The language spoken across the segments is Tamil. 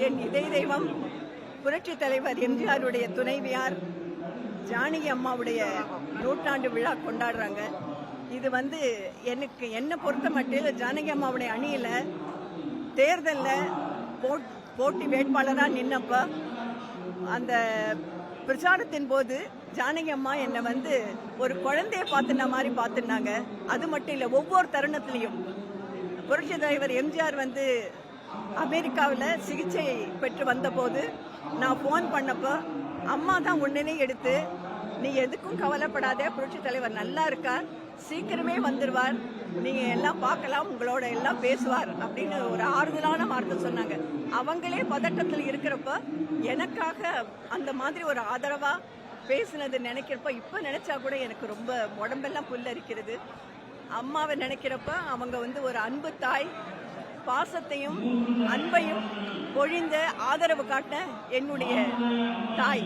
என் இதய தெய்வம் புரட்சி தலைவர் எம்ஜிஆருடைய துணைவியார் ஜானகி அம்மாவுடைய நூற்றாண்டு விழா கொண்டாடுறாங்க. இது எனக்கு என்ன பொறுத்த மட்டில் ஜானகி அம்மாவுடைய அணியில தேர்தலில் போட்டி வேட்பாளராக நின்னப்ப அந்த பிரச்சாரத்தின் போது ஜானகி அம்மா என்னை ஒரு குழந்தைய பார்த்துன மாதிரி பார்த்துனாங்க. அது மட்டும் இல்லை, ஒவ்வொரு தருணத்திலையும் புரட்சி தலைவர் எம்ஜிஆர் அமெரிக்காவில் சிகிச்சை பெற்று வந்தபோது நான் ஃபோன் பண்ணப்போ அம்மா தான் உடனே எடுத்து, நீ எதுக்கும் கவலைப்படாத, புரட்சி தலைவர் நல்லா இருக்கார், சீக்கிரமே வந்துடுவார், நீங்க எல்லாம் பார்க்கலாம், உங்களோட எல்லாம் பேசுவார் அப்படின்னு ஒரு ஆறுதலான வார்த்தை சொன்னாங்க. அவங்களே பதட்டத்தில் இருக்கிறப்ப எனக்காக அந்த மாதிரி ஒரு ஆதரவா பேசினது நினைக்கிறப்ப இப்ப நினைச்சா கூட எனக்கு ரொம்ப உடம்பெல்லாம் புல்லரிக்கிறது. அம்மாவை நினைக்கிறப்ப அவங்க ஒரு அன்பு தாய், பாசத்தையும் அன்பையும் பொழிந்த ஆதரவு காட்ட என்னுடைய தாய்.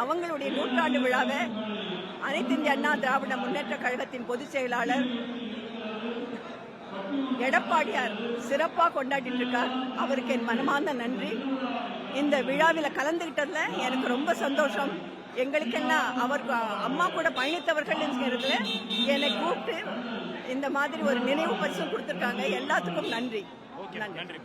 அவங்களுடைய நூற்றாண்டு விழாவை அனைத்து இந்திய அண்ணா திராவிட முன்னேற்ற கழகத்தின் பொதுச் செயலாளர் எடப்பாடியார் சிறப்பாக கொண்டாடிட்டு இருக்கார். அவருக்கு என் மனமார்ந்த நன்றி. இந்த விழாவில் கலந்துகிட்டதுல எனக்கு ரொம்ப சந்தோஷம். எங்களுக்கெல்லாம் அவருக்கு அம்மா கூட பயணித்தவர்கள் என்னை கூப்பிட்டு இந்த மாதிரி ஒரு நினைவு பரிசு கொடுத்திருக்காங்க. எல்லாத்துக்கும் நன்றி. நன்றி.